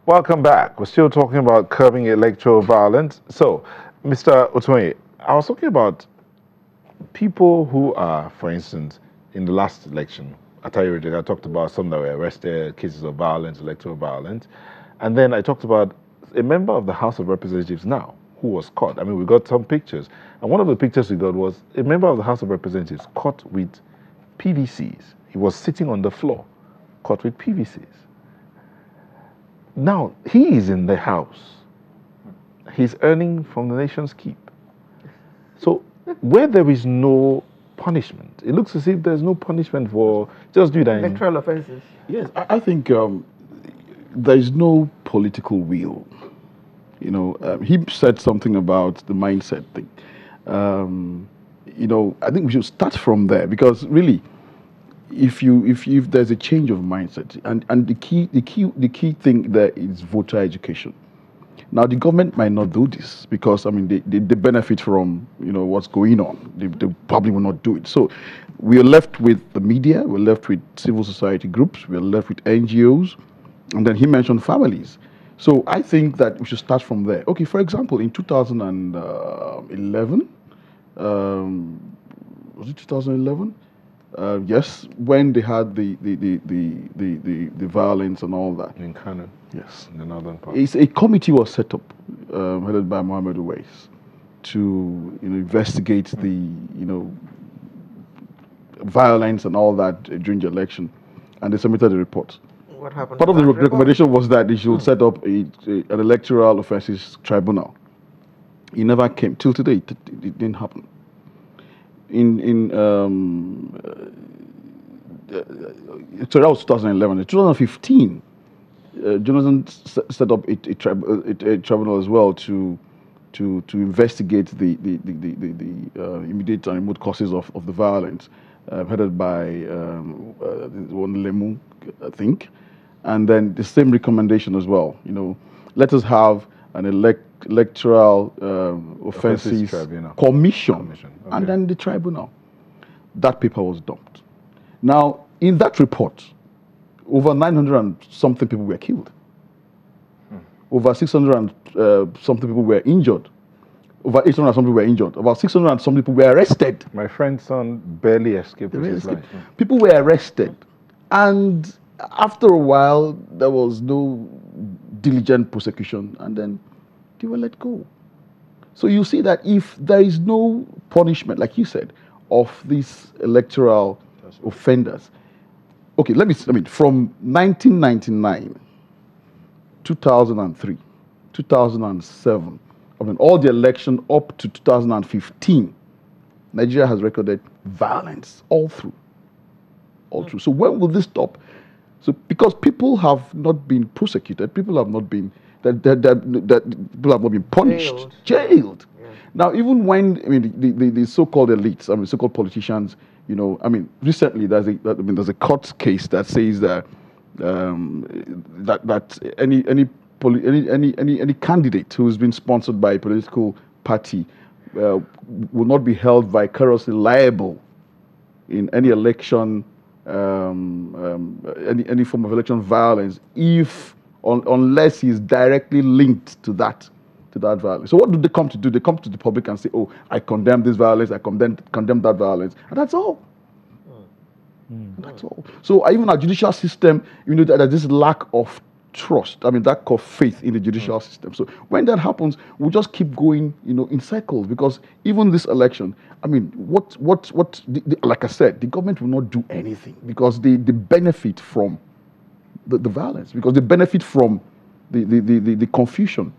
Welcome back. We're still talking about curbing electoral violence. So, Mr. Otunye, I was talking about people who are, for instance, in the last election, I talked about some that were arrested, cases of violence, electoral violence. And then I talked about a member of the House of Representatives now who was caught. I mean, we got some pictures. And one of the pictures we got was a member of the House of Representatives caught with PVCs. He was sitting on the floor, caught with PVCs. Now, he is in the house. He's earning from the nation's keep. So, where there is no punishment, it looks as if there's no punishment for just do that. Electoral offenses. Yes, I think there is no political will. You know, he said something about the mindset thing. You know, I think we should start from there because really, if there's a change of mindset, and the key thing there is voter education. Now the government might not do this because I mean they benefit from what's going on. They probably will not do it. So we are left with the media, we're left with civil society groups, we're left with NGOs, and then he mentioned families. So I think that we should start from there. Okay, for example, in 2011, was it 2011? Yes, when they had the violence and all that. In Kano. Yes. In the northern part. A committee was set up, headed by Mohammed Uwais, to investigate the violence and all that during the election, and they submitted a report. What happened? Part of the recommendation was that they should set up an electoral offences tribunal. It never came till today. It didn't happen. So that was 2011. In 2015, Jonathan set up a tribunal as well to investigate the immediate and remote causes of the violence, headed by one Lemu, I think, and then the same recommendation as well. Let us have an electoral offences commission, okay. And then the tribunal. That paper was dumped. Now, in that report, over 900 and something people were killed. Over 600 and something people were injured. Over 800 and something were injured. About 600 and some people were arrested. My friend's son barely escaped with his life. People were arrested. And after a while, there was no diligent prosecution, and then they were let go. So you see that if there is no punishment, like you said, of these electoral offenders. Okay, from 1999, 2003, 2007, all the election up to 2015, Nigeria has recorded violence all through. So when will this stop? So because people have not been prosecuted, people have not been people have not been punished, jailed. Yeah. Now, even when the so-called elites, so-called politicians, recently there's a court case that says that any candidate who's been sponsored by a political party will not be held vicariously liable in any election, any form of election violence, unless he's directly linked to that violence. So what do they come to do? They come to the public and say, "Oh, I condemn this violence. I condemn that violence," and that's all. That's all. So even our judicial system, there's this lack of trust. lack of faith in the judicial system. So when that happens, we just keep going, in circles. Because even this election, like I said, the government will not do anything because they benefit from the violence, because they benefit from the confusion,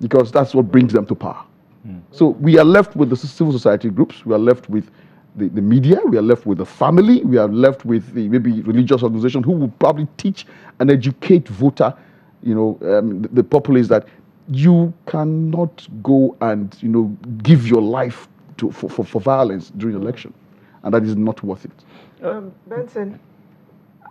because that's what brings them to power. So we are left with the civil society groups, we are left with the media, we are left with the family, we are left with the maybe religious organization who will probably teach and educate voter, the populace that you cannot go and give your life for violence during election, and that is not worth it. Benson,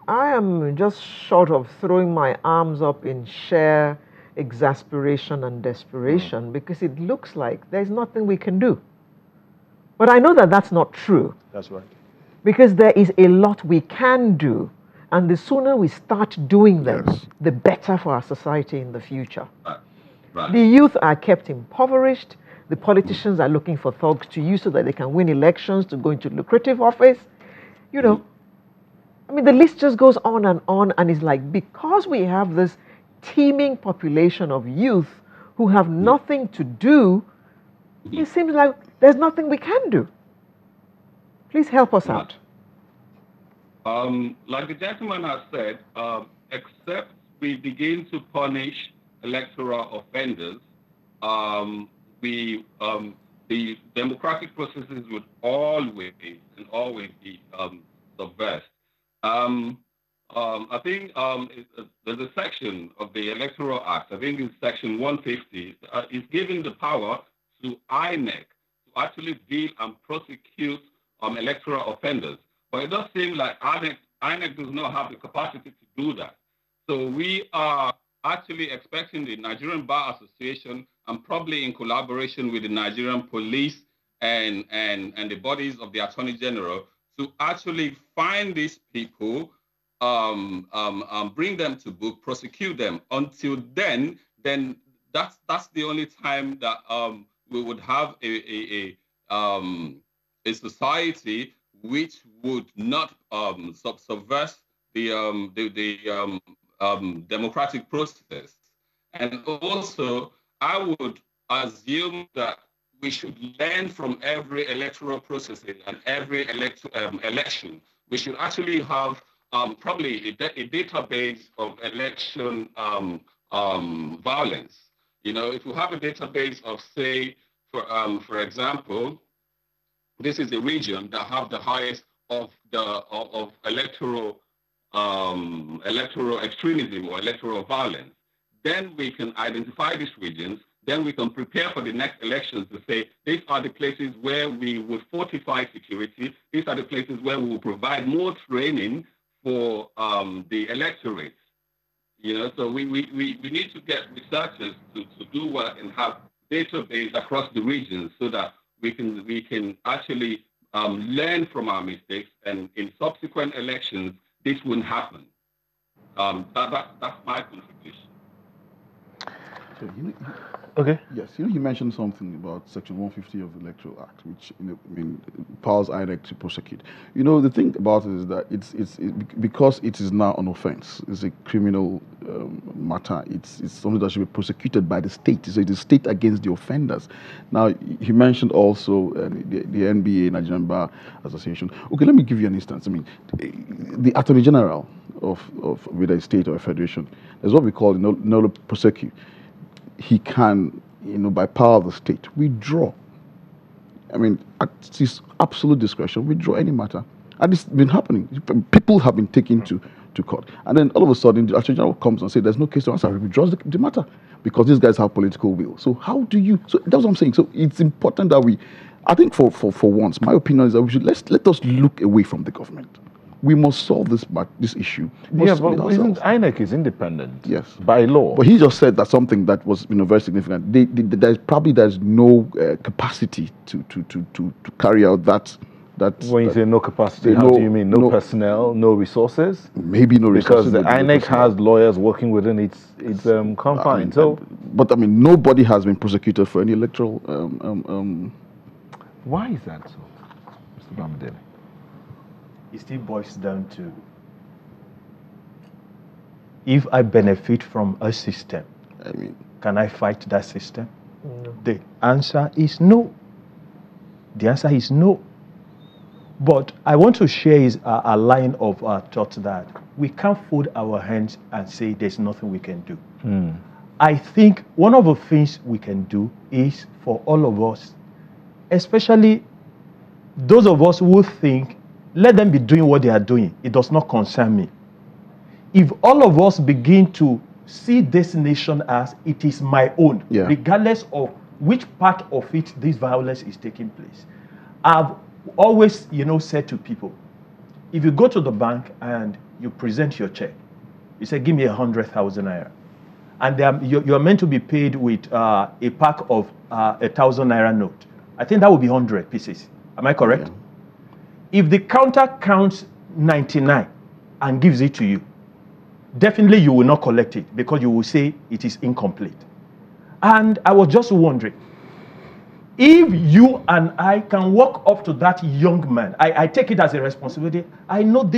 I am just short of throwing my arms up in sheer exasperation and desperation because it looks like there's nothing we can do. But I know that that's not true. That's right. Because there is a lot we can do. And the sooner we start doing them, Yes. the better for our society in the future. Right. The youth are kept impoverished. The politicians are looking for thugs to use so that they can win elections, to go into lucrative office. You know, I mean, the list just goes on, and it's like, because we have this teeming population of youth who have nothing to do, it seems like there's nothing we can do. Please help us out. Like the gentleman has said, except we begin to punish electoral offenders, the democratic processes would always be subversed. I think there's a section of the Electoral Act, I think it's section 150, is giving the power to INEC to actually deal and prosecute electoral offenders. But it does seem like INEC does not have the capacity to do that. So we are actually expecting the Nigerian Bar Association, and probably in collaboration with the Nigerian police and the bodies of the Attorney General, to actually find these people, bring them to book, prosecute them. Until then that's the only time that we would have a society which would not subvert the democratic process. And also, I would assume that we should learn from every electoral process and every election. We should actually have probably a database of election violence. You know, if we have a database of, say, for example, this is the region that have the highest of electoral electoral extremism or electoral violence. Then we can identify these regions. Then we can prepare for the next elections to say, these are the places where we will fortify security. These are the places where we will provide more training for the electorate. You know, so we need to get researchers to do work and have database across the regions so that we can actually learn from our mistakes, and in subsequent elections this won't happen. That's my contribution. So Okay. yes, you mentioned something about Section 150 of the Electoral Act, which I mean, powers INEC to prosecute. The thing about it is that it's because it is now an offence. It's a criminal matter. It's something that should be prosecuted by the state. So it is state against the offenders. Now, he mentioned also the NBA, Nigerian Bar Association. Okay, let me give you an instance. I mean, the Attorney General of whether a state or a federation, there's what we call nolo prosecute. He can, by power of the state, withdraw. I mean, at his absolute discretion, withdraw any matter. And it's been happening. People have been taken to court. And then all of a sudden, the Attorney General comes and says, there's no case to answer. He withdraws the matter because these guys have political will. So how do you... So that's what I'm saying. So it's important that we... I think for once, my opinion is that we should let us look away from the government. We must solve this issue. Yeah, but isn't INEC is independent? Yes, by law. But he just said that something that was very significant. There's no capacity to carry out that. When you say no capacity, how do you mean? No personnel, no resources? Maybe no resources. Because the INEC has lawyers working within its confines. But I mean, nobody has been prosecuted for any electoral. Why is that so, Mr. Bamidele? It still boils down to, if I benefit from a system, can I fight that system? No. The answer is no. The answer is no. But I want to share a line of thought that we can't fold our hands and say there's nothing we can do. I think one of the things we can do is for all of us, especially those of us who think, let them be doing what they are doing. It does not concern me. If all of us begin to see this nation as it is my own, regardless of which part of it this violence is taking place. I've always, said to people, if you go to the bank and you present your check, you say, give me 100,000 naira. And you're meant to be paid with a pack of 1,000 naira note. I think that would be 100 pieces. Am I correct? Yeah. If the counter counts 99 and gives it to you, definitely you will not collect it because you will say it is incomplete. And I was just wondering, if you and I can walk up to that young man, I take it as a responsibility. I know this